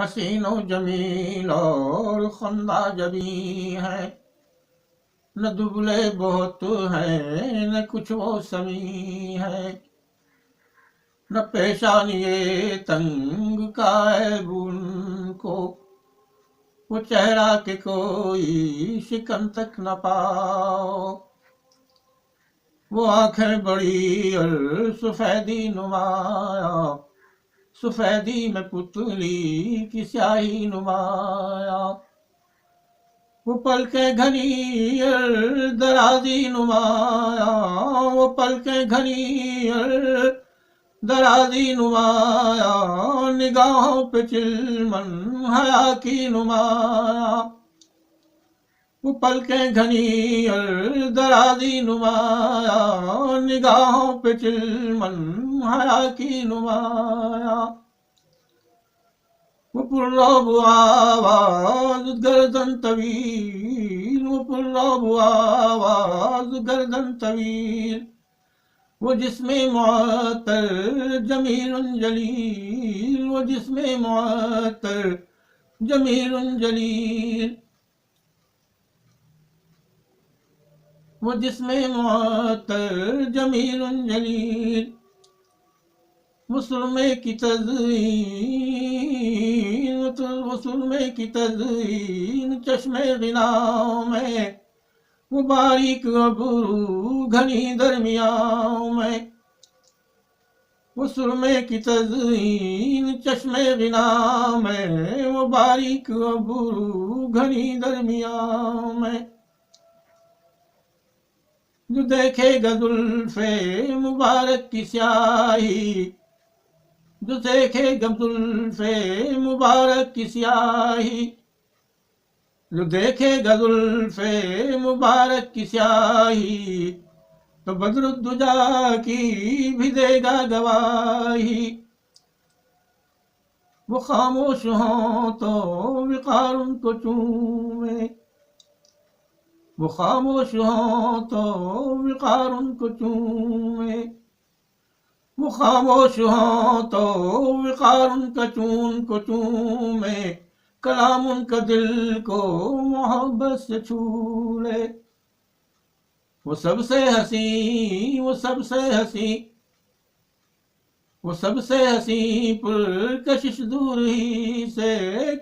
حسین و جمیل اور خندہ جبیں ہے، نہ دبلے بہت ہے نہ کچھ وہ سمیع ہے، نہ پیشانی تنگ کا عیب ان کو، وہ چہرہ کہ کوئی شکن تک نہ پاؤ، وہ آنکھیں بڑی اور سفیدی نمایاں، سفیدی میں پتلی کی سیاہی نمایاں، وہ پلکیں گھنی اور درازی نمایاں، وہ پلکیں گھنی اور درازی نمایاں، نگاہوں پہ چلمن حیا کی نمایاں، وہ پلکیں گھنی اور درازی نمایاں، نگاہوں پہ چلمن حیا کی نمایاں، وہ پررعب آواز گردن طویل، وہ پررعب آواز گردن طویل، وہ جسم معطر جمیل جلیل، وہ جسم معطر جمیل جلیل، وہ جسم معطر جمیل جلیل، وہ سرمے کی تزئین، وہ سرمے کی تزئین چشم غناؤں میں، وہ باریک ابرو گھنی درمیاں میں، وہ سرمے کی تزئین چشم غنا میں، وہ باریک ابرو گھنی درمیاں میں، جو دیکھے گا زلف مبارک کی سیاہی، جو دیکھے گا زلف مبارک کی سیاہی، جو دیکھے گا زلف مبارک کی سیاہی، تو بدر الدجا کی بھی دے گا گواہی، وہ خاموش ہوں تو وقار ان کو چومے، وہ خاموش ہوں تو وقار ان کو چومے، وہ خاموش ہوں تو وقار ان کا چون کو چومے، کلام ان کا دل کو محبت سے چھو لے، وہ سب سے حسین، وہ سب سے حسین، وہ سب سے حسین پرکشش دور ہی سے،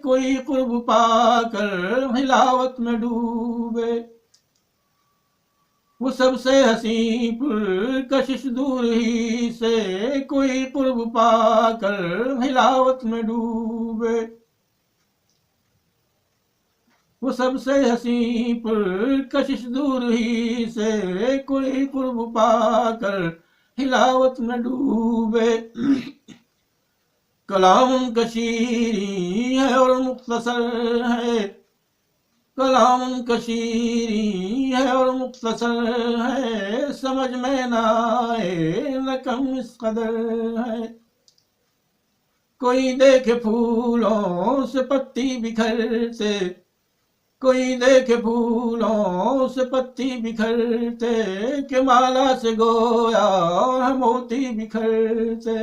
کوئی قرب پا کر ہلاوت میں ڈوبے، وہ سب سے حسین پرکشش دور ہی سے، کوئی قرب پا کر ہلاوت میں ڈوبے، وہ سب سے حسین پرکشش دور ہی سے، کوئی قرب پا کر ہلاوت میں ڈوبے، کلام ان کا شیریں ہے اور مختصر ہے، کلام ان کا شیریں ہے اور مختصر ہے، سمجھ میں نہ آئے نہ کم اس قدر ہے، کوئی دیکھے پھولوں سے پتی بکھرتے، کوئی دیکھے پھولوں سے پتی بکھرتے، کہ مالا سے گویا ہے موتی بکھرتے،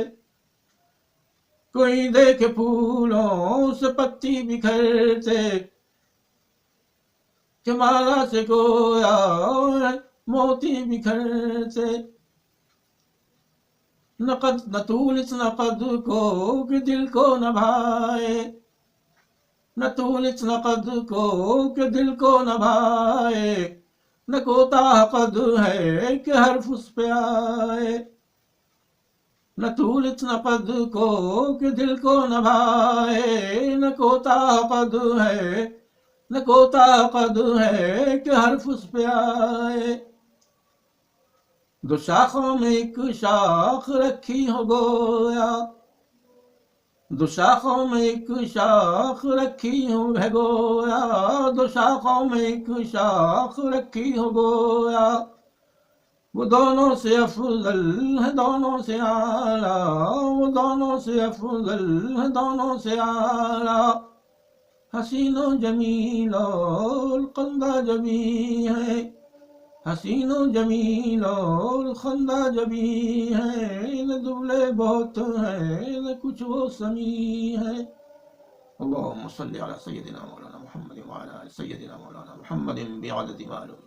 کوئی دیکھے پھولوں سے پتی بکھرتے، کہ مالا سے گویا ہے موتی بکھرتے، نہ طول اس نقد کو کہ دل کو نہ بھائے، نہ طول اس نقد کو کہ دل کو نہ بھائے، نہ کوتاہ قد ہے کہ حرف اس پہ آئے، نہ طول اس نقد کو کہ دل کو نہ بھائے، نہ کوتاہ قد ہے، نہ کوتاہ قد ہے کہ حرف اس پہ آئے، دو شاخوں میں ایک شاخ رکھی ہو گویا، دو شاخوں میں ایک شاخ رکھی ہے گویا، دو شاخوں میں ایک شاخ رکھی ہو گویا، وہ دونوں سے افضل ہے دونوں سے اعلیٰ، وہ دونوں سے افضل ہے دونوں سے اعلیٰ، حسین و جمیل اور خندہ جبیں ہے، حسین و جمیل اور خندہ جبیں ہے، نہ دبلے بہت ہے نہ کچھ وہ سمیع ہے، اللهم صل على سيدنا مولانا محمد وعلى آل سيدنا مولانا محمد بعدد معلوم.